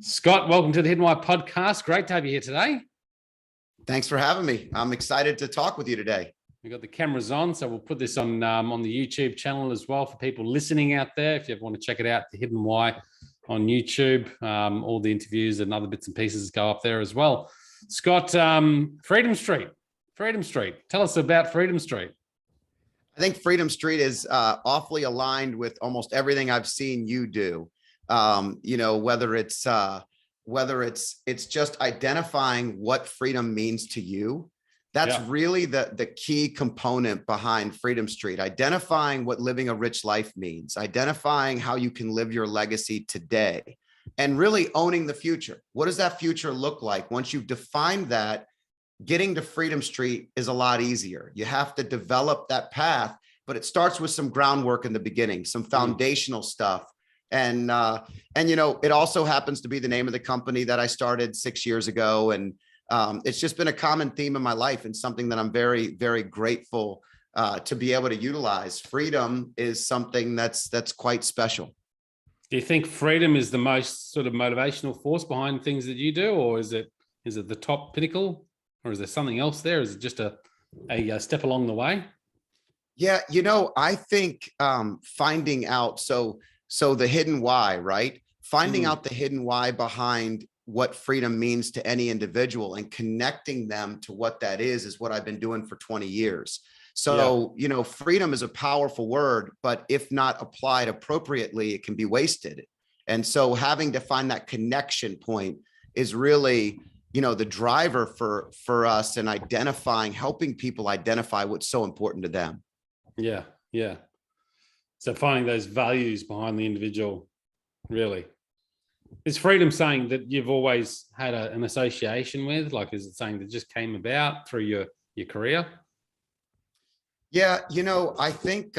Scott, welcome to the Hidden Why podcast. Great to have you here today. Thanks for having me. I'm excited to talk with you today. We've got the cameras on, so we'll put this on the YouTube channel as well for people listening out there. If you ever want to check it out, the Hidden Why on YouTube, all the interviews and other bits and pieces go up there as well. Scott, Freedom Street. Tell us about Freedom Street. I think Freedom Street is awfully aligned with almost everything I've seen you do. Whether it's just identifying what freedom means to you. That's really the key component behind Freedom Street. Identifying what living a rich life means, identifying how you can live your legacy today, and really owning the future. What does that future look like? Once you've defined that, getting to Freedom Street is a lot easier. You have to develop that path, but it starts with some groundwork in the beginning, some foundational stuff. And it also happens to be the name of the company that I started 6 years ago. And it's just been a common theme in my life and something that I'm very, very grateful to be able to utilize. Freedom is something that's quite special. Do you think freedom is the most sort of motivational force behind things that you do, or is it the top pinnacle, or is there something else there? Is it just a step along the way? Yeah, I think finding out, so the hidden why, right? Finding out the hidden why behind what freedom means to any individual and connecting them to what that is what I've been doing for 20 years. So, freedom is a powerful word, but if not applied appropriately, it can be wasted. And so having to find that connection point is really, the driver for us in helping people identify what's so important to them. Yeah. Yeah. So finding those values behind the individual, really. Is freedom saying that you've always had an association with? Like, is it saying that just came about through your career? Yeah, I think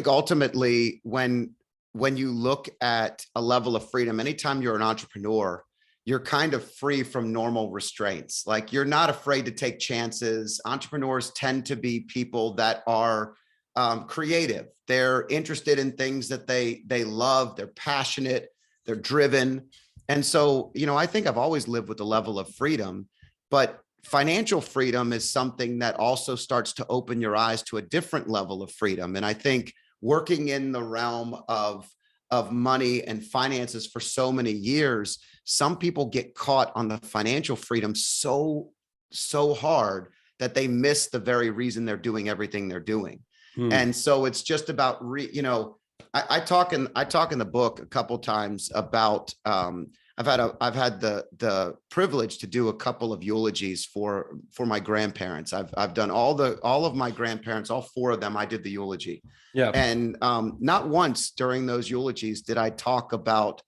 ultimately when you look at a level of freedom, anytime you're an entrepreneur, you're kind of free from normal restraints. Like, you're not afraid to take chances. Entrepreneurs tend to be people that are creative. They're interested in things that they love. They're passionate. They're driven. And so, I think I've always lived with a level of freedom, but financial freedom is something that also starts to open your eyes to a different level of freedom. And I think working in the realm of money and finances for so many years, some people get caught on the financial freedom so hard that they miss the very reason they're doing everything they're doing. And so it's just about, I talk in the book a couple times about, I've had the privilege to do a couple of eulogies for my grandparents. I've done all of my grandparents, all four of them. I did the eulogy. Yeah. And not once during those eulogies did I talk about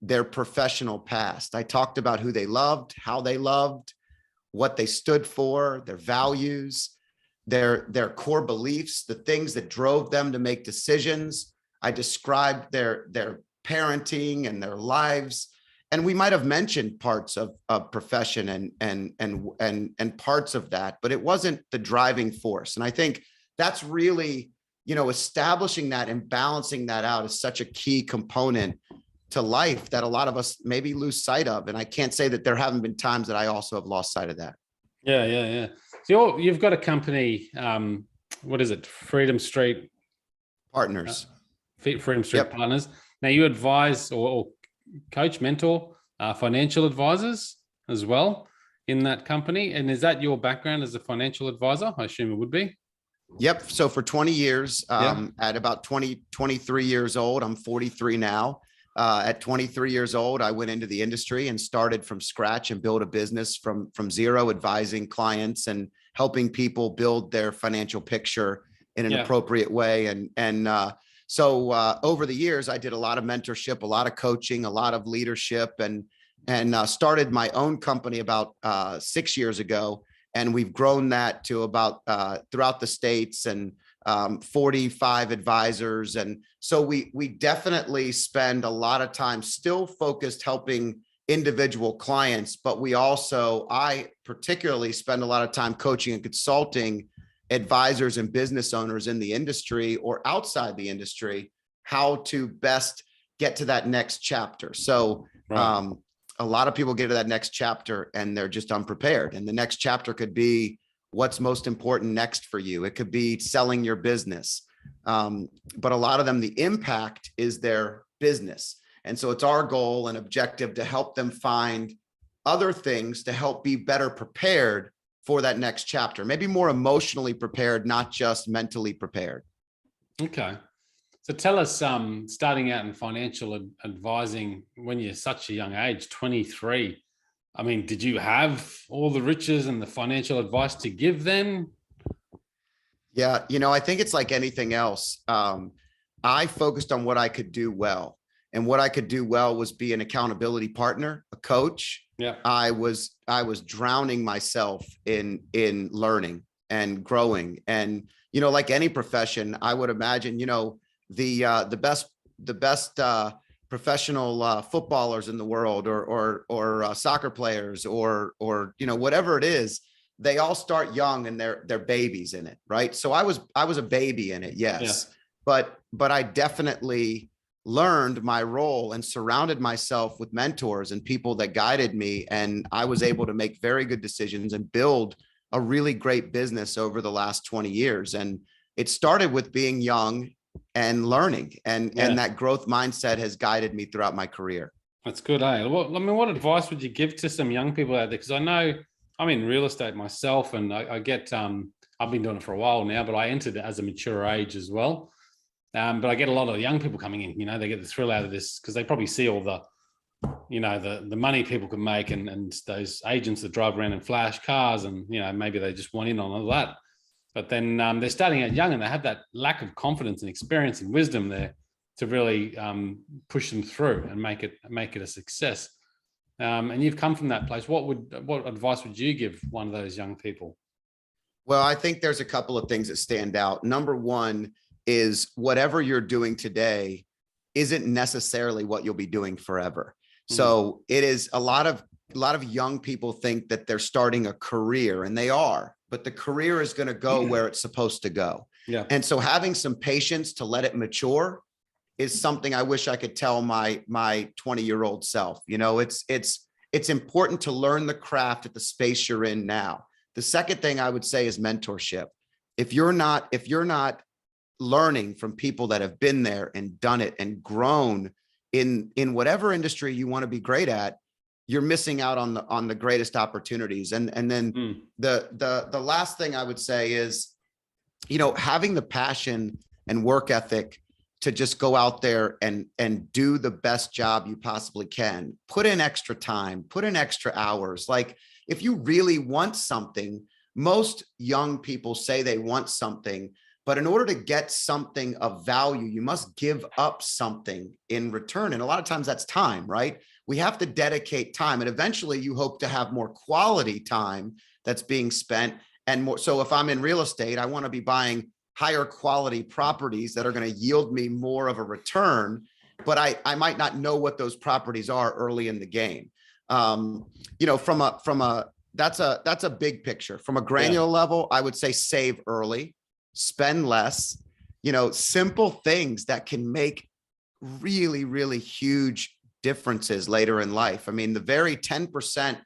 their professional past. I talked about who they loved, how they loved, what they stood for, their values, their core beliefs, the things that drove them to make decisions. I described their parenting and their lives. And we might have mentioned parts of profession and parts of that, but it wasn't the driving force. And I think that's really, establishing that and balancing that out is such a key component to life that a lot of us maybe lose sight of. And I can't say that there haven't been times that I also have lost sight of that. Yeah. So you've got a company, what is it? Freedom Street Partners. Freedom Street Partners. Now you advise or coach, mentor financial advisors as well in that company. And is that your background as a financial advisor? I assume it would be. Yep. So for 20 years, at about 23 years old, I'm 43 now. At 23 years old, I went into the industry and started from scratch and built a business from zero, advising clients and helping people build their financial picture in an appropriate way. So over the years, I did a lot of mentorship, a lot of coaching, a lot of leadership, and started my own company about 6 years ago. And we've grown that to about throughout the States and 45 advisors. And so we definitely spend a lot of time still focused helping individual clients, but I particularly spend a lot of time coaching and consulting advisors and business owners in the industry or outside the industry, how to best get to that next chapter. So Right. A lot of people get to that next chapter and they're just unprepared. And the next chapter could be what's most important next for you. It could be selling your business. But a lot of them, the impact is their business. And so it's our goal and objective to help them find other things to help be better prepared for that next chapter, maybe more emotionally prepared, not just mentally prepared. Okay. So tell us, starting out in financial advising when you're such a young age, 23, I mean, did you have all the riches and the financial advice to give then? Yeah, I think it's like anything else. I focused on what I could do well. And what I could do well was be an accountability partner, a coach. Yeah. I was drowning myself in learning and growing. And, like any profession, I would imagine, the best professional footballers in the world or soccer players or whatever it is, they all start young and they're babies in it, right? So I was a baby in it, yes. Yeah. But I definitely learned my role and surrounded myself with mentors and people that guided me, and I was able to make very good decisions and build a really great business over the last 20 years. And it started with being young and learning, and that growth mindset has guided me throughout my career. That's good, eh? What advice would you give to some young people out there? Because I know I'm in real estate myself, and I get I've been doing it for a while now, but I entered as a mature age as well. But I get a lot of young people coming in. They get the thrill out of this because they probably see all the, the money people can make, and those agents that drive around in flash cars, and maybe they just want in on all that. But then they're starting out young and they have that lack of confidence and experience and wisdom there to really push them through and make it a success. And you've come from that place. What advice would you give one of those young people? Well, I think there's a couple of things that stand out. Number one is whatever you're doing today isn't necessarily what you'll be doing forever. So it is a lot of young people think that they're starting a career, and they are, but the career is going to go where it's supposed to go. Yeah. And so having some patience to let it mature is something I wish I could tell my 20-year-old self. It's important to learn the craft at the space you're in now. The second thing I would say is mentorship. If you're not learning from people that have been there and done it and grown in whatever industry you want to be great at, you're missing out on the greatest opportunities. And then the last thing I would say is, having the passion and work ethic to just go out there and do the best job you possibly can. Put in extra time, put in extra hours. Like, if you really want something, most young people say they want something, but in order to get something of value, you must give up something in return. And a lot of times that's time, right? We have to dedicate time, and eventually you hope to have more quality time that's being spent and more. So if I'm in real estate, I want to be buying higher quality properties that are going to yield me more of a return, but I might not know what those properties are early in the game. That's a big picture. From a granular level, I would say save early, spend less, simple things that can make really, really huge differences later in life. I mean, the very 10%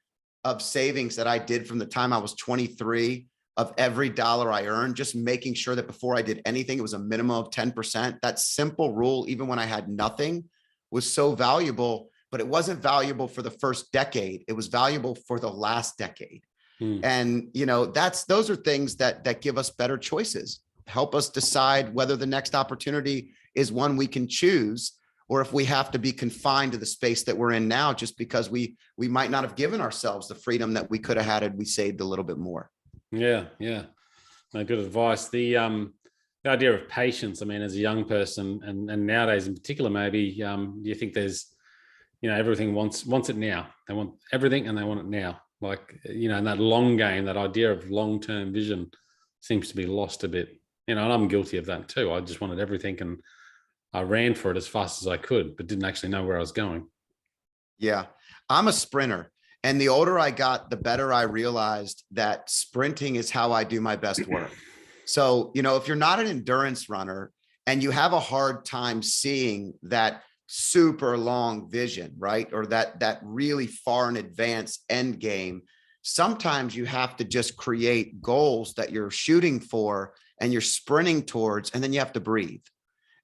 of savings that I did from the time I was 23 of every dollar I earned, just making sure that before I did anything, it was a minimum of 10%. That simple rule, even when I had nothing, was so valuable, but it wasn't valuable for the first decade. It was valuable for the last decade. And, those are things that give us better choices, help us decide whether the next opportunity is one we can choose, or if we have to be confined to the space that we're in now, just because we might not have given ourselves the freedom that we could have had had we saved a little bit more. Yeah. No, good advice. The idea of patience, I mean, as a young person and nowadays in particular, maybe, do you think there's, everything wants it now. They want everything and they want it now. Like, in that long game, that idea of long-term vision seems to be lost a bit, and I'm guilty of that too. I just wanted everything and I ran for it as fast as I could, but didn't actually know where I was going. Yeah. I'm a sprinter. And the older I got, the better I realized that sprinting is how I do my best work. So, if you're not an endurance runner and you have a hard time seeing that super long vision, right? Or that really far in advance end game. Sometimes you have to just create goals that you're shooting for and you're sprinting towards, and then you have to breathe.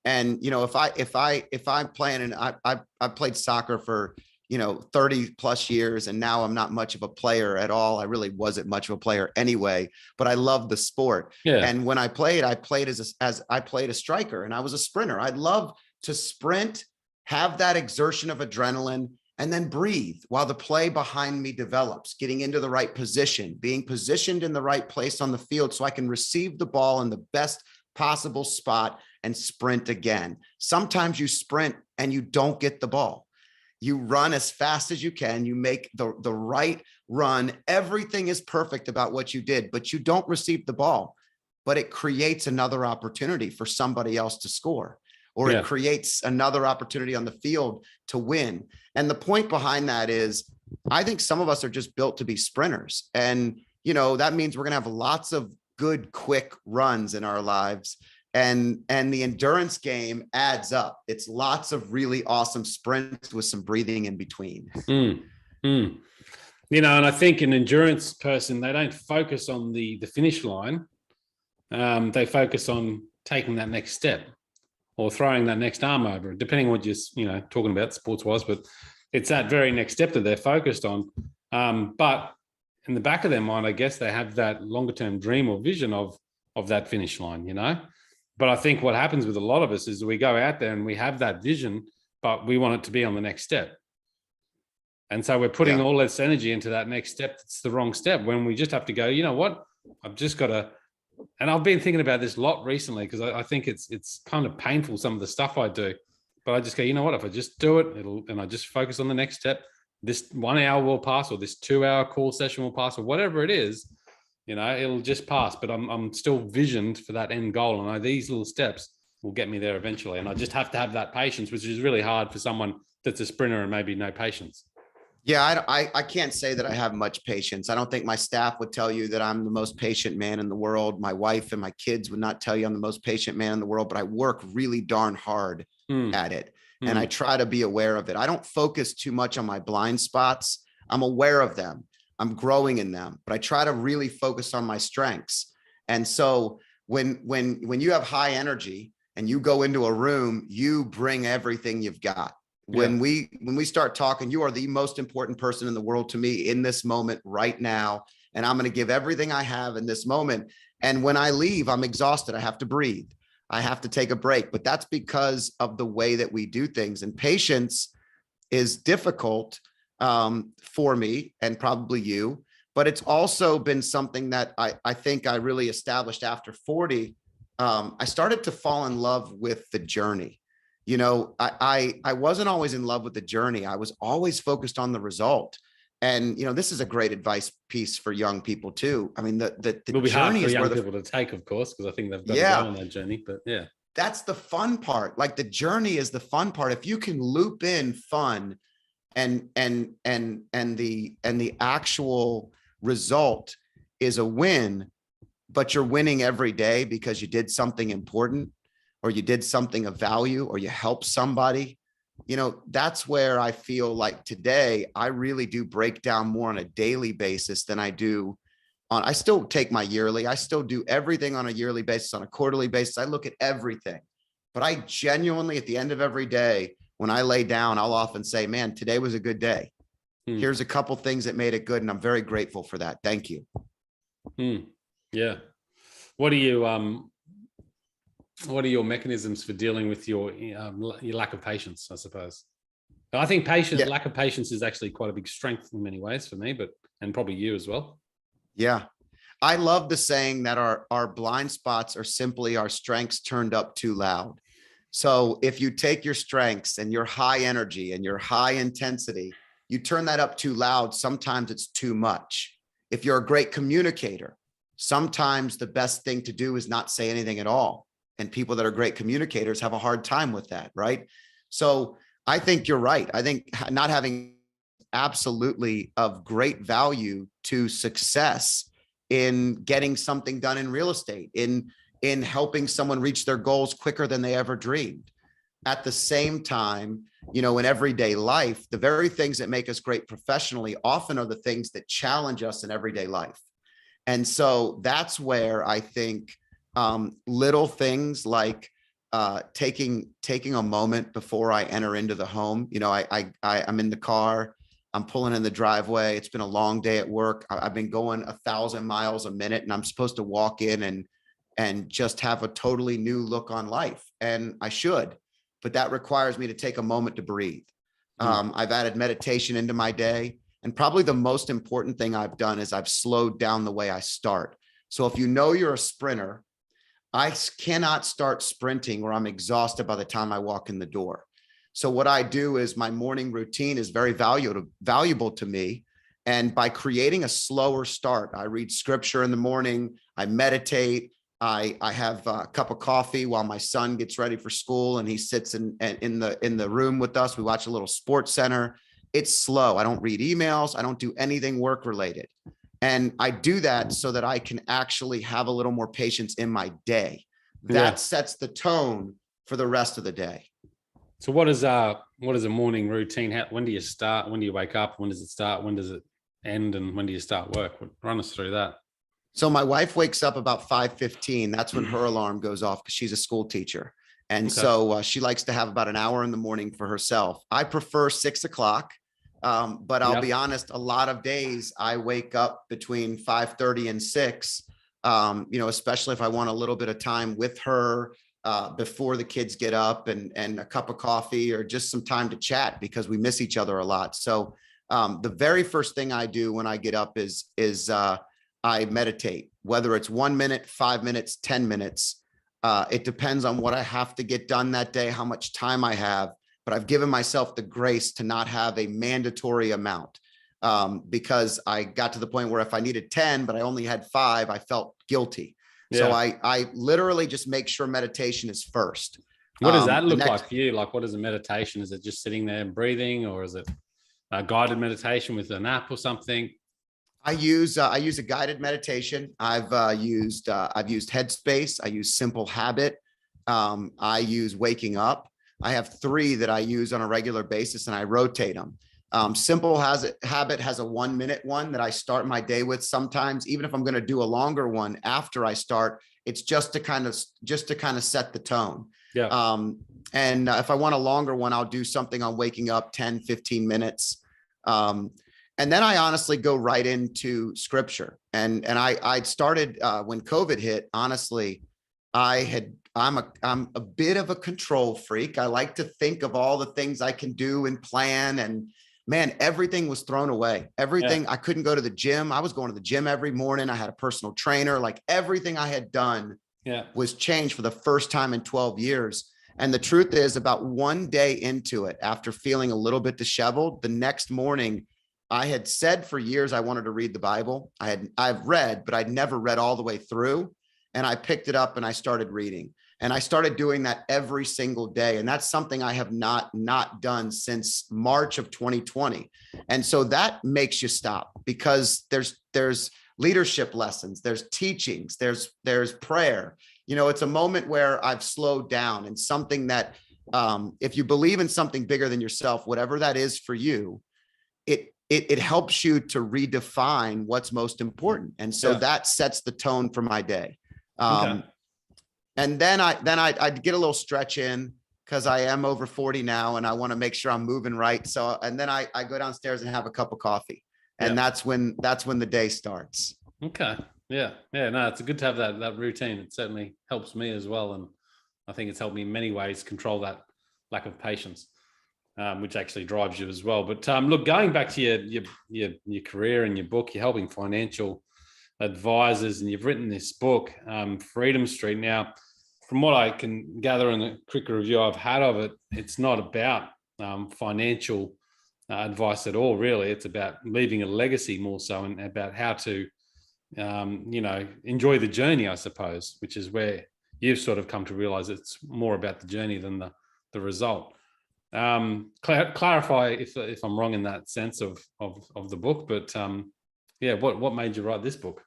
And, if I'm playing, and I played soccer for, 30 plus years, and now I'm not much of a player at all. I really wasn't much of a player anyway, but I love the sport. Yeah. And when I played as I played a striker, and I was a sprinter. I'd love to sprint, have that exertion of adrenaline, and then breathe while the play behind me develops, getting into the right position, being positioned in the right place on the field so I can receive the ball in the best possible spot and sprint again. Sometimes you sprint and you don't get the ball. You run as fast as you can. You make the right run. Everything is perfect about what you did, but you don't receive the ball. But it creates another opportunity for somebody else to score, or it creates another opportunity on the field to win. And the point behind that is, I think some of us are just built to be sprinters. And, that means we're going to have lots of good, quick runs in our lives. And the endurance game adds up. It's lots of really awesome sprints with some breathing in between. And I think an endurance person, they don't focus on the finish line. They focus on taking that next step or throwing that next arm over, depending on what you're talking about sports-wise. But it's that very next step that they're focused on. But in the back of their mind, I guess they have that longer-term dream or vision of that finish line, But I think what happens with a lot of us is we go out there and we have that vision, but we want it to be on the next step. And so we're putting all this energy into that next step. It's the wrong step, when we just have to go, you know what? I've just got to, and I've been thinking about this a lot recently, because I think it's kind of painful, some of the stuff I do, but I just go, you know what? If I just do it, and I just focus on the next step, this 1 hour will pass, or this 2 hour call session will pass, or whatever it is, it'll just pass, but I'm still visioned for that end goal. And these little steps will get me there eventually. And I just have to have that patience, which is really hard for someone that's a sprinter and maybe no patience. Yeah, I can't say that I have much patience. I don't think my staff would tell you that I'm the most patient man in the world. My wife and my kids would not tell you I'm the most patient man in the world, but I work really darn hard at it. And I try to be aware of it. I don't focus too much on my blind spots. I'm aware of them. I'm growing in them, but I try to really focus on my strengths. And so when you have high energy and you go into a room, you bring everything you've got. When we start talking, you are the most important person in the world to me in this moment right now. And I'm going to give everything I have in this moment. And when I leave, I'm exhausted. I have to breathe. I have to take a break, but that's because of the way that we do things. And patience is difficult for me, and probably you, but it's also been something that I think I really established after 40. I started to fall in love with the journey. I wasn't always in love with the journey. I was always focused on the result. And, this is a great advice piece for young people too. I mean, the It'll be hard journey for is young where people to take, of course, because I think they've got to go on that journey, but that's the fun part. Like, the journey is the fun part. If you can loop in fun and the actual result is a win, but you're winning every day because you did something important, or you did something of value, or you helped somebody, that's where I feel like today I really do break down more on a daily basis than I do I still take my yearly. I still do everything on a yearly basis, on a quarterly basis. I look at everything, but I genuinely, at the end of every day, when I lay down, I'll often say, man, today was a good day. Here's a couple things that made it good, and I'm very grateful for that. Thank you. Yeah. What are your mechanisms for dealing with your lack of patience, I suppose? I think lack of patience is actually quite a big strength in many ways for me, and probably you as well. Yeah. I love the saying that our blind spots are simply our strengths turned up too loud. So if you take your strengths and your high energy and your high intensity, you turn that up too loud, sometimes it's too much. If you're a great communicator, sometimes the best thing to do is not say anything at all. And people that are great communicators have a hard time with that, right? So I think you're right. I think not having absolutely of great value to success in getting something done in real estate, in helping someone reach their goals quicker than they ever dreamed. At the same time, in everyday life, the very things that make us great professionally often are the things that challenge us in everyday life. And so that's where I think little things like taking a moment before I enter into the home. I'm in the car, I'm pulling in the driveway. It's been a long day at work. I've been going 1,000 miles a minute, and I'm supposed to walk in and just have a totally new look on life. And I should, but that requires me to take a moment to breathe. I've added meditation into my day. And probably the most important thing I've done is I've slowed down the way I start. So if you're a sprinter, I cannot start sprinting or I'm exhausted by the time I walk in the door. So what I do is my morning routine is very valuable to me. And by creating a slower start, I read scripture in the morning, I meditate, I have a cup of coffee while my son gets ready for school, and he sits in the room with us. We watch a little sports center. It's slow. I don't read emails. I don't do anything work related. And I do that so that I can actually have a little more patience in my day. That sets the tone for the rest of the day. So what is a morning routine? When do you start? When do you wake up? When does it start? When does it end? And when do you start work? Run us through that. So my wife wakes up about 5:15. That's when her alarm goes off because she's a school teacher. And so she likes to have about an hour in the morning for herself. I prefer 6 o'clock. But I'll be honest, a lot of days I wake up between 5:30 and 6, especially if I want a little bit of time with her before the kids get up, and a cup of coffee or just some time to chat because we miss each other a lot. So the very first thing I do when I get up is I meditate, whether it's 1 minute, 5 minutes, 10 minutes. It depends on what I have to get done that day, how much time I have. But I've given myself the grace to not have a mandatory amount because I got to the point where if I needed 10, but I only had 5, I felt guilty. Yeah. So I literally just make sure meditation is first. What does that look like for you? Like, what is a meditation? Is it just sitting there and breathing, or is it a guided meditation with an app or something? I use a guided meditation. I've used Headspace. I use Simple Habit. I use Waking Up. I have 3 that I use on a regular basis, and I rotate them. Simple Habit has a 1 minute one that I start my day with. Sometimes, even if I'm going to do a longer one after I start, it's just to kind of set the tone. Yeah. And if I want a longer one, I'll do something on Waking Up, 10, 15 minutes. And then I honestly go right into scripture. And I started when COVID hit. Honestly, I'm a bit of a control freak. I like to think of all the things I can do and plan. And man, everything was thrown away. Everything. I couldn't go to the gym. I was going to the gym every morning. I had a personal trainer. Like everything I had done was changed for the first time in 12 years. And the truth is, about 1 day into it, after feeling a little bit disheveled, the next morning, I had said for years I wanted to read the Bible. I've read, but I'd never read all the way through. And I picked it up and I started reading. And I started doing that every single day. And that's something I have not done since March of 2020. And so that makes you stop, because there's leadership lessons, there's teachings, there's prayer. It's a moment where I've slowed down, and something that if you believe in something bigger than yourself, whatever that is for you, it helps you to redefine what's most important. And so that sets the tone for my day. And then I'd get a little stretch in, because I am over 40 now and I want to make sure I'm moving right. So, and then I go downstairs and have a cup of coffee, and that's when the day starts. Okay. Yeah. No, it's good to have that routine. It certainly helps me as well. And I think it's helped me in many ways control that lack of patience, which actually drives you as well. But look, going back to your career and your book, you're helping financial advisors, and you've written this book, Freedom Street. Now, from what I can gather in the quick review I've had of it, it's not about financial advice at all, really. It's about leaving a legacy more so, and about how to, enjoy the journey, I suppose, which is where you've sort of come to realize it's more about the journey than the result. Clarify if I'm wrong in that sense of the book, but what made you write this book?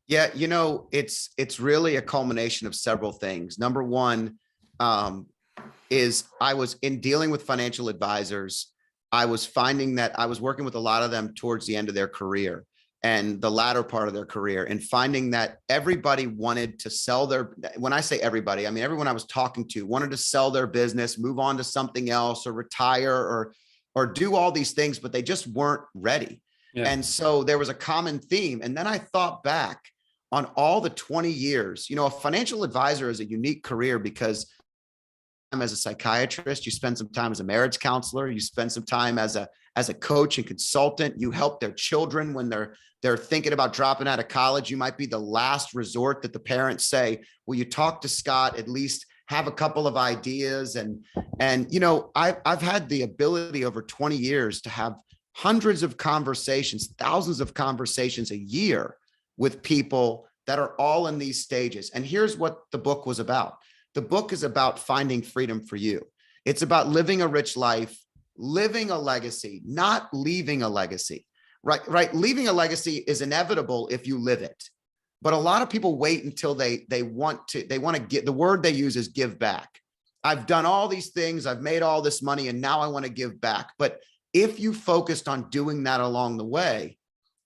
Yeah, it's really a culmination of several things. Number one, is I was in dealing with financial advisors. I was finding that I was working with a lot of them towards the end of their career and the latter part of their career, and finding that everybody wanted to sell their, when I say everybody, I mean, everyone I was talking to wanted to sell their business, move on to something else, or retire, or do all these things, but they just weren't ready. Yeah. And so there was a common theme. And then I thought back on all the 20 years, a financial advisor is a unique career because as a psychiatrist, you spend some time as a marriage counselor, you spend some time as a coach and consultant, you help their children when they're thinking about dropping out of college. You might be the last resort that the parents say, will you talk to Scott, at least have a couple of ideas? And I've had the ability over 20 years to have hundreds of conversations, thousands of conversations a year with people that are all in these stages. And here's what the book was about. The book is about finding freedom for you. It's about living a rich life, living a legacy, not leaving a legacy, right? Leaving a legacy is inevitable if you live it. But a lot of people wait until they want to get, the word they use is give back. I've done all these things, I've made all this money, and now I want to give back. But if you focused on doing that along the way,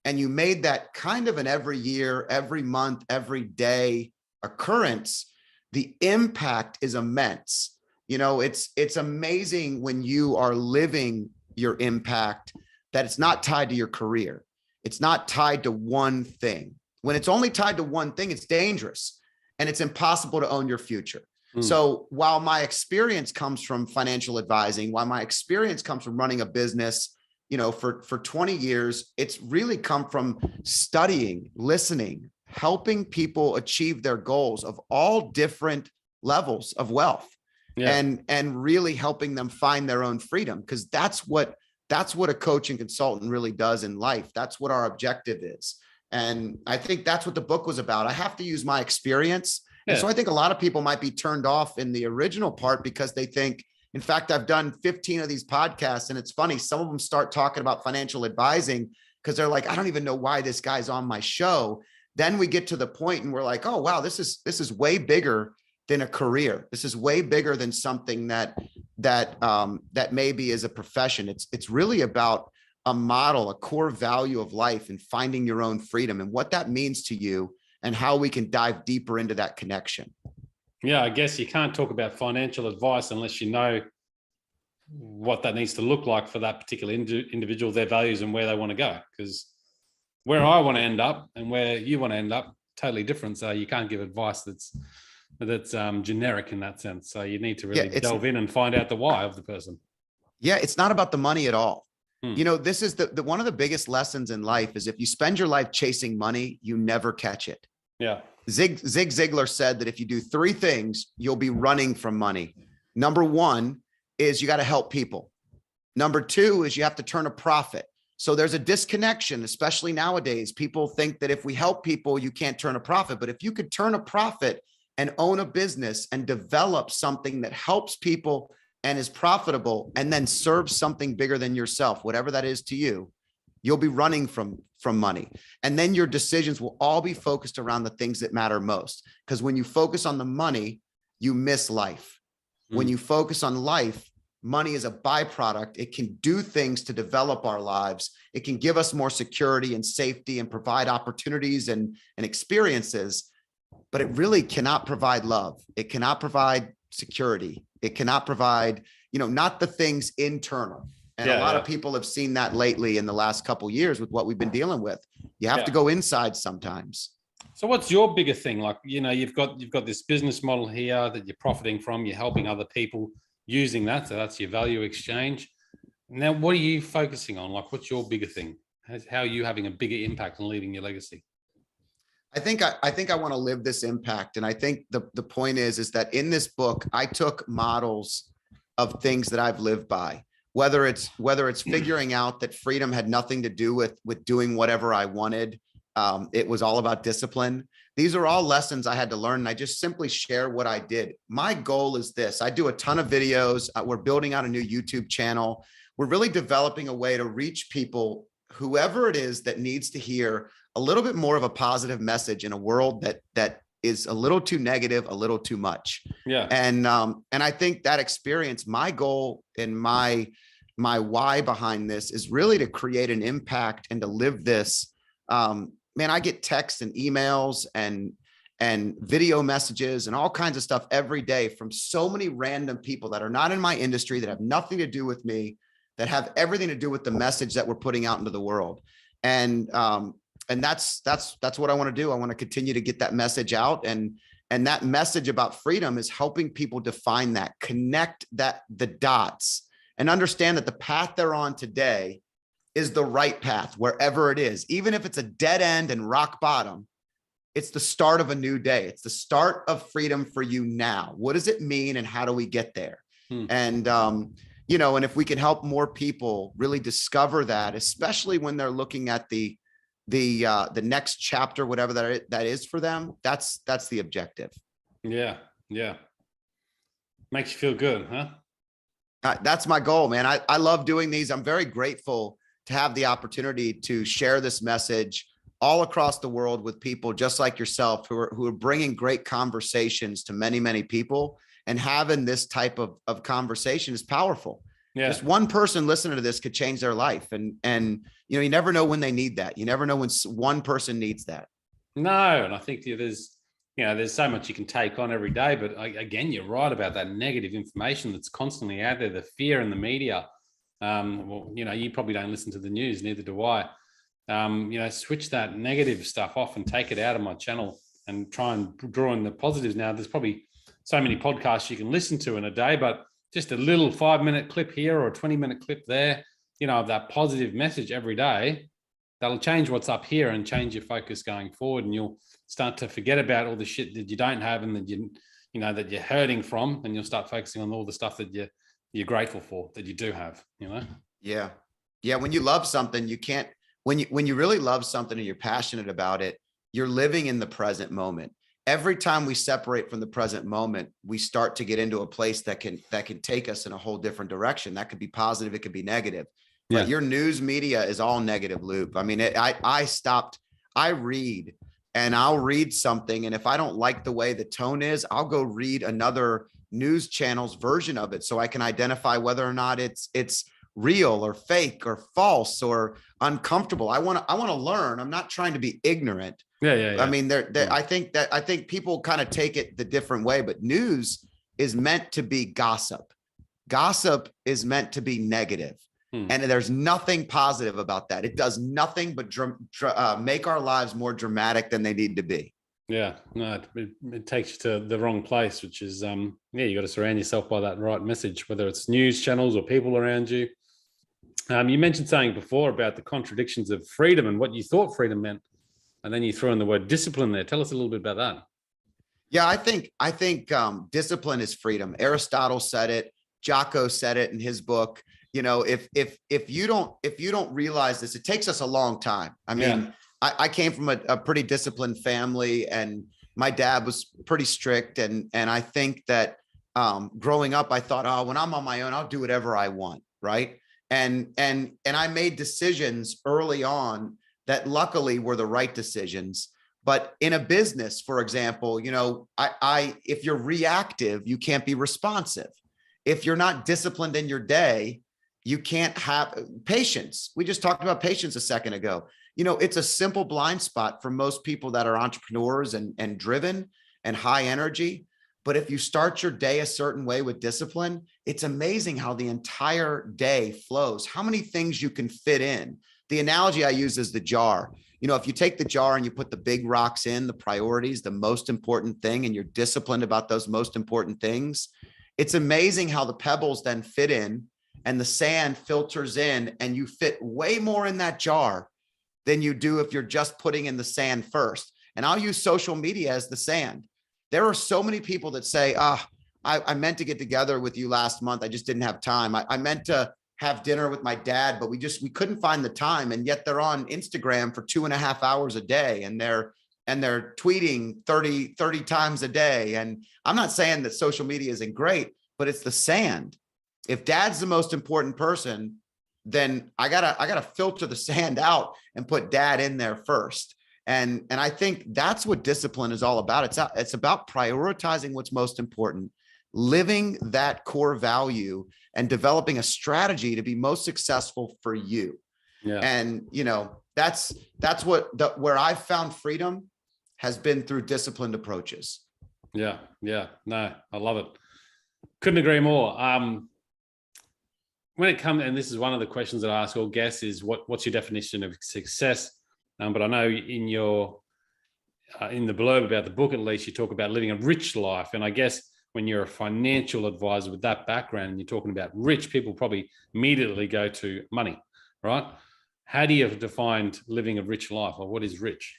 and you made that kind of an every year, every month, every day occurrence, the impact is immense. It's amazing when you are living your impact, that it's not tied to your career. It's not tied to one thing. When it's only tied to one thing, it's dangerous and it's impossible to own your future. So while my experience comes from financial advising, while my experience comes from running a business, for 20 years, it's really come from studying, listening, helping people achieve their goals of all different levels of wealth, and really helping them find their own freedom. Because that's what a coach and consultant really does in life. That's what our objective is. And I think that's what the book was about. I have to use my experience. And so I think a lot of people might be turned off in the original part because they think, in fact, I've done 15 of these podcasts, and it's funny, some of them start talking about financial advising because they're like, I don't even know why this guy's on my show. Then we get to the point and we're like, oh, wow, this is way bigger than a career. This is way bigger than something that maybe is a profession. It's really about a model, a core value of life, and finding your own freedom and what that means to you, and how we can dive deeper into that connection. Yeah, I guess you can't talk about financial advice unless you know what that needs to look like for that particular individual, their values and where they want to go. Because where I want to end up and where you want to end up, totally different. So you can't give advice that's generic in that sense. So you need to really delve in and find out the why of the person. Yeah, it's not about the money at all. This is the one of the biggest lessons in life is if you spend your life chasing money, you never catch it. Yeah. Zig Ziglar said that if you do three things, you'll be running from money. Number one is you got to help people. Number two is you have to turn a profit. So there's a disconnection, especially nowadays. People think that if we help people, you can't turn a profit. But if you could turn a profit and own a business and develop something that helps people and is profitable, and then serves something bigger than yourself, whatever that is to you, you'll be running from money. And then your decisions will all be focused around the things that matter most. Because when you focus on the money, you miss life. When you focus on life, money is a byproduct. It can do things to develop our lives. It can give us more security and safety and provide opportunities and experiences, but it really cannot provide love. It cannot provide security. It cannot provide, not the things internal. And a lot of people have seen that lately in the last couple of years with what we've been dealing with. You have to go inside sometimes. So what's your bigger thing? Like, you've got this business model here that you're profiting from, you're helping other people using that. So that's your value exchange. Now, what are you focusing on? Like, what's your bigger thing? How are you having a bigger impact on leaving your legacy? I think I want to live this impact. And I think the point is that in this book, I took models of things that I've lived by, whether it's figuring out that freedom had nothing to do with doing whatever I wanted. It was all about discipline. These are all lessons I had to learn. And I just simply share what I did. My goal is this. I do a ton of videos. We're building out a new YouTube channel. We're really developing a way to reach people, whoever it is that needs to hear a little bit more of a positive message in a world that is a little too negative, a little too much. Yeah. And I think that experience, my goal and my why behind this is really to create an impact and to live this. Man, I get texts and emails and video messages and all kinds of stuff every day from so many random people that are not in my industry, that have nothing to do with me, that have everything to do with the message that we're putting out into the world. And that's what I want to do. I want to continue to get that message out. And that message about freedom is helping people define that, connect the dots, and understand that the path they're on today is the right path, wherever it is. Even if it's a dead end and rock bottom, it's the start of a new day. It's the start of freedom for you now. What does it mean, and how do we get there? And, and if we can help more people really discover that, especially when they're looking at the next chapter, whatever that is for them, that's the objective. Yeah. Makes you feel good, huh? That's my goal, man. I love doing these. I'm very grateful to have the opportunity to share this message all across the world with people just like yourself, who are bringing great conversations to many, many people. And having this type of conversation is powerful. Yeah. Just one person listening to this could change their life. And you never know when they need that. You never know when one person needs that. No. And I think there's so much you can take on every day, but again, you're right about that negative information that's constantly out there, the fear in the media. You probably don't listen to the news, neither do I. Switch that negative stuff off and take it out of my channel and try and draw in the positives. Now, there's probably so many podcasts you can listen to in a day, but just a little 5-minute clip here or a 20-minute clip there, of that positive message every day, that'll change what's up here and change your focus going forward. And you'll start to forget about all the shit that you don't have and that that you're hurting from, and you'll start focusing on all the stuff that you're grateful for, that you do have, Yeah. When you love something, you can't, when you really love something and you're passionate about it, you're living in the present moment. Every time we separate from the present moment, we start to get into a place that can take us in a whole different direction. That could be positive. It could be negative. But your news media is all negative loop. I mean, I read, and I'll read something, and if I don't like the way the tone is, I'll go read another news channel's version of it so I can identify whether or not it's real or fake or false or uncomfortable. I want to learn. I'm not trying to be ignorant. Yeah. I mean, I think people kind of take it the different way, but news is meant to be gossip. Gossip is meant to be negative. And there's nothing positive about that. It does nothing but make our lives more dramatic than they need to be. Yeah, no, it takes you to the wrong place, which is, you got to surround yourself by that right message, whether it's news channels or people around you. You mentioned something before about the contradictions of freedom and what you thought freedom meant. And then you throw in the word discipline there. Tell us a little bit about that. Yeah, I think discipline is freedom. Aristotle said it. Jocko said it in his book. If you don't realize this, it takes us a long time. I mean, I came from a pretty disciplined family, and my dad was pretty strict. And I think that growing up, I thought, oh, when I'm on my own, I'll do whatever I want. Right. And I made decisions early on that luckily were the right decisions. But in a business, for example, if you're reactive, you can't be responsive. If you're not disciplined in your day, you can't have patience. We just talked about patience a second ago. It's a simple blind spot for most people that are entrepreneurs and driven and high energy. But if you start your day a certain way with discipline, it's amazing how the entire day flows, how many things you can fit in. The analogy I use is the jar. If you take the jar and you put the big rocks in, the priorities, the most important thing, and you're disciplined about those most important things, it's amazing how the pebbles then fit in and the sand filters in, and you fit way more in that jar than you do if you're just putting in the sand first. And I'll use social media as the sand. There are so many people that say, I meant to get together with you last month. I just didn't have time. I meant to have dinner with my dad, but we couldn't find the time. And yet they're on Instagram for 2.5 hours a day, and they're tweeting 30 times a day. And I'm not saying that social media isn't great, but it's the sand. If dad's the most important person, then I gotta filter the sand out and put dad in there first. And I think that's what discipline is all about. It's about prioritizing what's most important, living that core value, and developing a strategy to be most successful for you. Yeah. And, that's where I've found freedom has been through disciplined approaches. Yeah. Yeah. No, I love it. Couldn't agree more. When it comes, and this is one of the questions that I ask all guests, is what's your definition of success? But I know in your in the blurb about the book, at least, you talk about living a rich life. And I guess when you're a financial advisor with that background and you're talking about rich, people probably immediately go to money, right? How do you define living a rich life, or what is rich?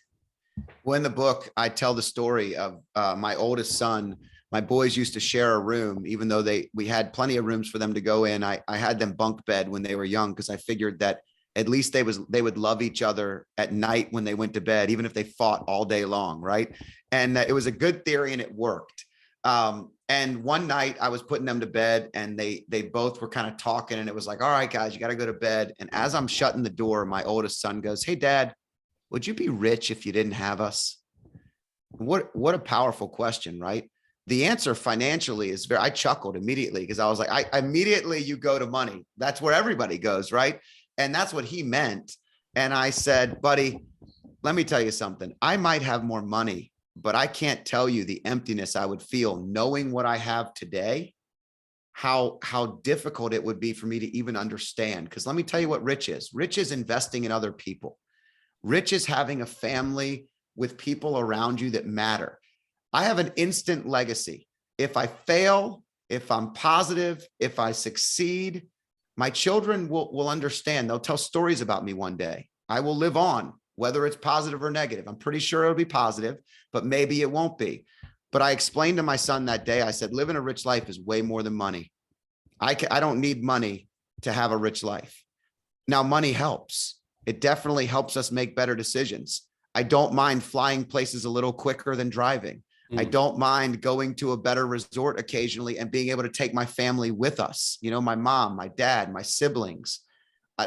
Well, in the book, I tell the story of my oldest son. My boys used to share a room, even though we had plenty of rooms for them to go in. I had them bunk bed when they were young, because I figured that at least they would love each other at night when they went to bed, even if they fought all day long, right? And it was a good theory, and it worked. And one night I was putting them to bed, and they both were kind of talking, and it was like, all right, guys, you got to go to bed. And as I'm shutting the door, my oldest son goes, "Hey, Dad, would you be rich if you didn't have us?" What a powerful question, right? The answer financially is I chuckled immediately, because I was like, immediately you go to money. That's where everybody goes, right? And that's what he meant. And I said, buddy, let me tell you something. I might have more money, but I can't tell you the emptiness I would feel knowing what I have today, how difficult it would be for me to even understand. Because let me tell you what rich is. Rich is investing in other people. Rich is having a family with people around you that matter. I have an instant legacy. If I fail, if I'm positive, if I succeed, my children will understand. They'll tell stories about me one day. I will live on, whether it's positive or negative. I'm pretty sure it'll be positive, but maybe it won't be. But I explained to my son that day, I said, living a rich life is way more than money. I don't need money to have a rich life. Now, money helps. It definitely helps us make better decisions. I don't mind flying places a little quicker than driving. I don't mind going to a better resort occasionally and being able to take my family with us. My mom, my dad, my siblings.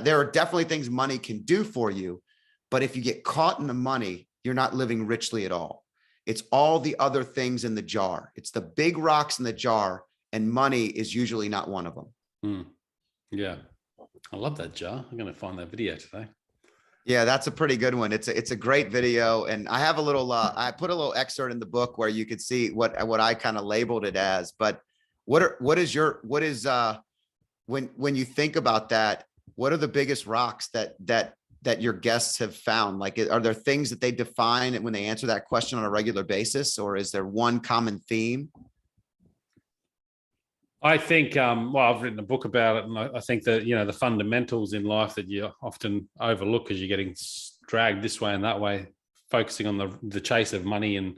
There are definitely things money can do for you, but if you get caught in the money, you're not living richly at all. It's all the other things in the jar. It's the big rocks in the jar, and money is usually not one of them. Yeah. I love that jar. I'm going to find that video today. Yeah, that's a pretty good one. It's a great video. And I have I put a little excerpt in the book where you could see what I kind of labeled it as. But when you think about that, what are the biggest rocks that your guests have found? Like, are there things that they define when they answer that question on a regular basis, or is there one common theme? I think, I've written a book about it, and I think that, the fundamentals in life that you often overlook because you're getting dragged this way and that way, focusing on the chase of money and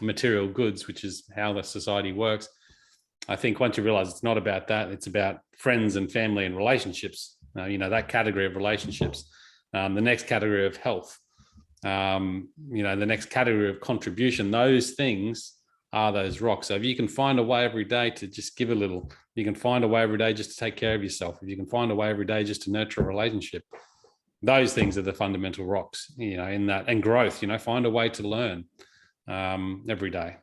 material goods, which is how the society works. I think once you realize it's not about that, it's about friends and family and relationships, that category of relationships, the next category of health, the next category of contribution, those things are those rocks. So if you can find a way every day to just give a little, you can find a way every day just to take care of yourself, if you can find a way every day just to nurture a relationship, those things are the fundamental rocks, in that, and growth, find a way to learn every day.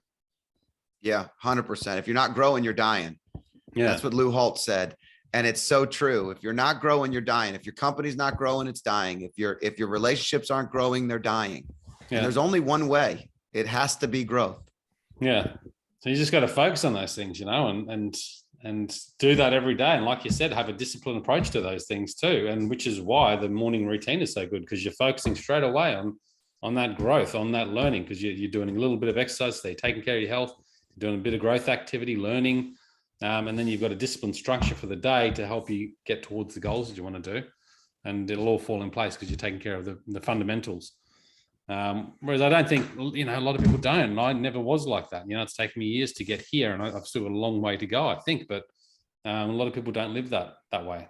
Yeah, 100%. If you're not growing, you're dying. Yeah. That's what Lou Holt said. And it's so true. If you're not growing, you're dying. If your company's not growing, it's dying. If your relationships aren't growing, they're dying. Yeah. And there's only one way. It has to be growth. Yeah. So you just got to focus on those things, and do that every day. And like you said, have a disciplined approach to those things too. And which is why the morning routine is so good, because you're focusing straight away on that growth, on that learning, because you're doing a little bit of exercise, so you're taking care of your health, you're doing a bit of growth activity, learning, and then you've got a disciplined structure for the day to help you get towards the goals that you want to do. And it'll all fall in place because you're taking care of the fundamentals. Whereas I don't think, a lot of people don't, and I never was like that. It's taken me years to get here, and I've still got a long way to go, I think, but a lot of people don't live that way.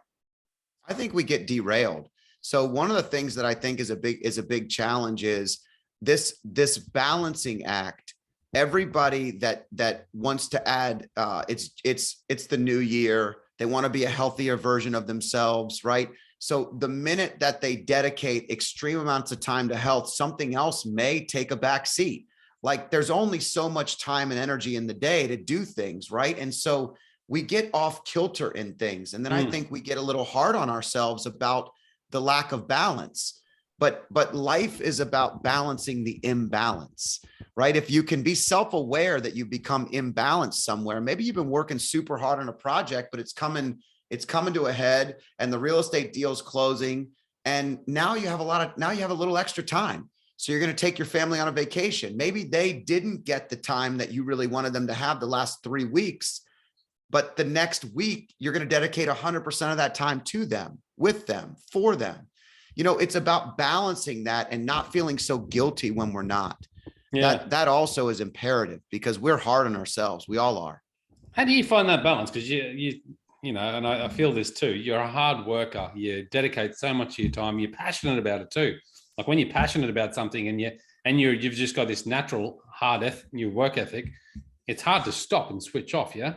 I think we get derailed. So one of the things that I think is a big challenge is this balancing act. Everybody that wants to add, it's the new year. They want to be a healthier version of themselves, right? So the minute that they dedicate extreme amounts of time to health, something else may take a back seat. Like there's only so much time and energy in the day to do things, right? And so we get off kilter in things. And then I think we get a little hard on ourselves about the lack of balance. But life is about balancing the imbalance, right? If you can be self-aware that you've become imbalanced somewhere, maybe you've been working super hard on a project, but it's coming to a head and the real estate deal's closing. And now you have a little extra time. So you're going to take your family on a vacation. Maybe they didn't get the time that you really wanted them to have the last 3 weeks, but the next week you're going to dedicate 100% of that time to them, with them, for them. You know, it's about balancing that and not feeling so guilty when we're not. Yeah. That also is imperative because we're hard on ourselves. We all are. How do you find that balance? Because you know, and I feel this too. You're a hard worker. You dedicate so much of your time. You're passionate about it too. Like when you're passionate about something and you've just got this natural your work ethic, it's hard to stop and switch off. Yeah.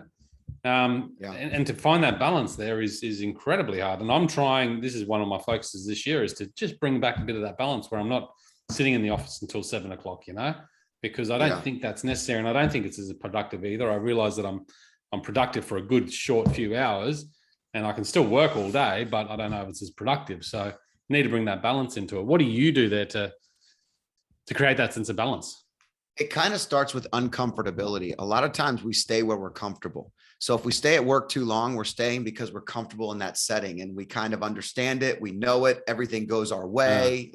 And to find that balance there is incredibly hard. And I'm trying, this is one of my focuses this year, is to just bring back a bit of that balance where I'm not sitting in the office until 7 o'clock, you know, because I don't think that's necessary. And I don't think it's as productive either. I realize that I'm productive for a good short few hours and I can still work all day, but I don't know if it's as productive. So I need to bring that balance into it. What do you do there to create that sense of balance? It kind of starts with uncomfortability. A lot of times we stay where we're comfortable. So if we stay at work too long, we're staying because we're comfortable in that setting and we kind of understand it. We know it. Everything goes our way.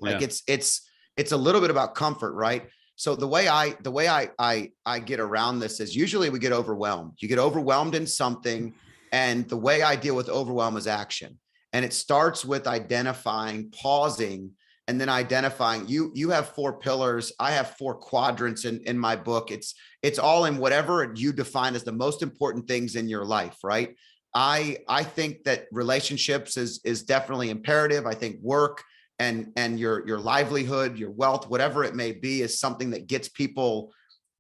It's a little bit about comfort, right? So the way I get around this is usually we get overwhelmed. You get overwhelmed in something. And the way I deal with overwhelm is action. And it starts with identifying, pausing, and then identifying. You have 4 pillars. I have 4 quadrants in my book. It's all in whatever you define as the most important things in your life, right? I think that relationships is definitely imperative. I think work and your livelihood, your wealth, whatever it may be, is something that gets people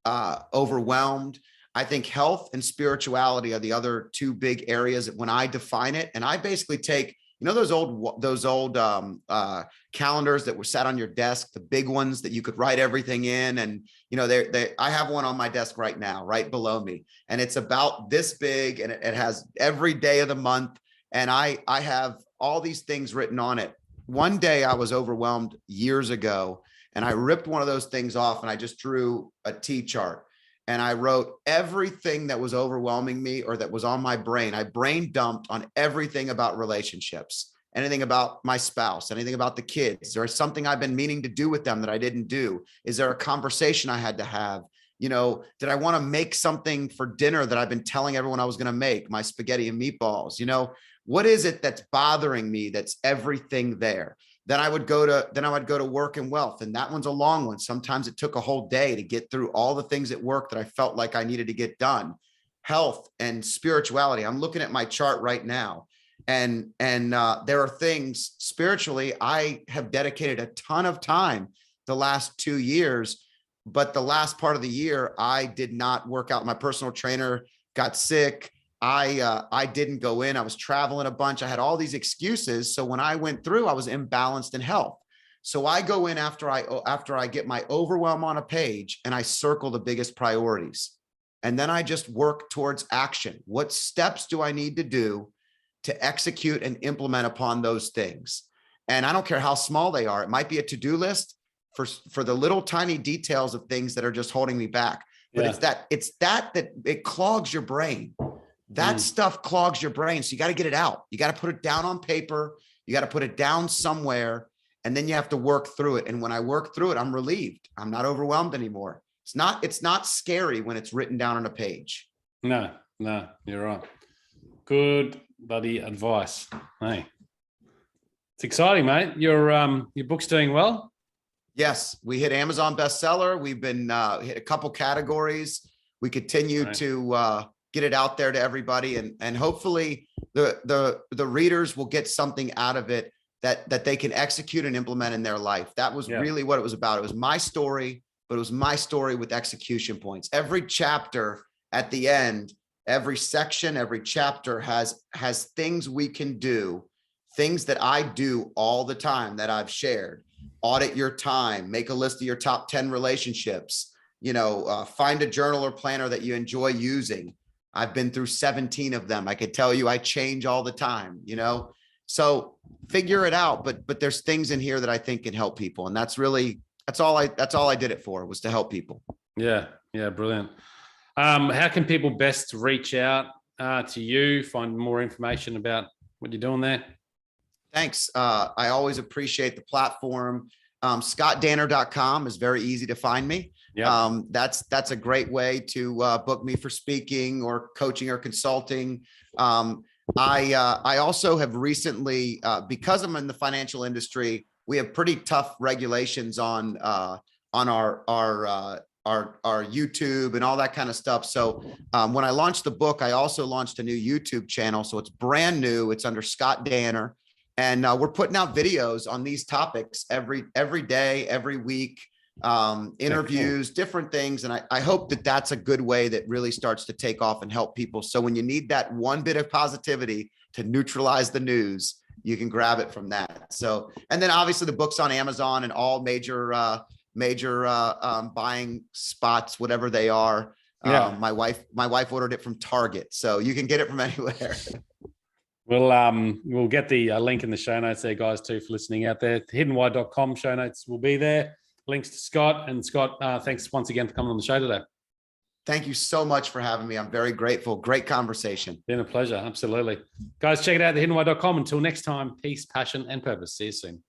overwhelmed. I think health and spirituality are the other 2 big areas when I define it. And I basically take, you know, those old calendars that were sat on your desk, the big ones that you could write everything in. And, you know, I have one on my desk right now, right below me. And it's about this big and it has every day of the month. And I have all these things written on it. One day I was overwhelmed years ago and I ripped one of those things off and I just drew a T chart. And I wrote everything that was overwhelming me or that was on my brain. I brain dumped on everything about relationships, anything about my spouse, anything about the kids. Is there something I've been meaning to do with them that I didn't do? Is there a conversation I had to have? You know, did I want to make something for dinner that I've been telling everyone I was going to make, my spaghetti and meatballs? You know, what is it that's bothering me? That's everything there. Then I would go to work and wealth. And that one's a long one. Sometimes it took a whole day to get through all the things at work that I felt like I needed to get done. Health and spirituality. I'm looking at my chart right now. And there are things spiritually, I have dedicated a ton of time the last 2 years, but the last part of the year, I did not work out. My personal trainer got sick. I didn't go in. I was traveling a bunch. I had all these excuses. So when I went through, I was imbalanced in health. So I go in after I get my overwhelm on a page and I circle the biggest priorities. And then I just work towards action. What steps do I need to do to execute and implement upon those things? And I don't care how small they are. It might be a to-do list for the little tiny details of things that are just holding me back. But it's that it clogs your brain. That stuff clogs your brain. So you got to get it out. You got to put it down on paper. You got to put it down somewhere. And then you have to work through it. And when I work through it, I'm relieved. I'm not overwhelmed anymore. It's not scary when it's written down on a page. No, you're right. Good buddy advice. Hey, it's exciting, mate. Your book's doing well. Yes, we hit Amazon bestseller. We've been hit a couple categories. We continue to get it out there to everybody, and hopefully the readers will get something out of it that they can execute and implement in their life. That was really what it was about. It was my story, but it was my story with execution points. Every chapter at the end, every section, every chapter has things we can do, things that I do all the time that I've shared. Audit your time, make a list of your top 10 relationships, find a journal or planner that you enjoy using. I've been through 17 of them. I could tell you I change all the time, so figure it out. But there's things in here that I think can help people. And that's all I did it for, was to help people. Yeah. Yeah. Brilliant. How can people best reach out to you, find more information about what you're doing there? Thanks. I always appreciate the platform. ScottDanner.com is very easy to find me. Yeah. That's a great way to book me for speaking or coaching or consulting. I also have recently, because I'm in the financial industry, we have pretty tough regulations on our YouTube and all that kind of stuff. So when I launched the book, I also launched a new YouTube channel. So it's brand new. It's under Scott Danner. And we're putting out videos on these topics every day, every week, interviews, different things. And I hope that that's a good way that really starts to take off and help people. So when you need that one bit of positivity to neutralize the news, you can grab it from that. So, and then obviously the book's on Amazon and all major buying spots, whatever they are. Yeah. My wife ordered it from Target, so you can get it from anywhere. We'll get the link in the show notes there, guys, too, for listening out there. Hiddenwhy.com show notes will be there. Links to Scott. And Scott, thanks once again for coming on the show today. Thank you so much for having me. I'm very grateful. Great conversation. Been a pleasure. Absolutely. Guys, check it out, thehiddenwhy.com. Until next time, peace, passion, and purpose. See you soon.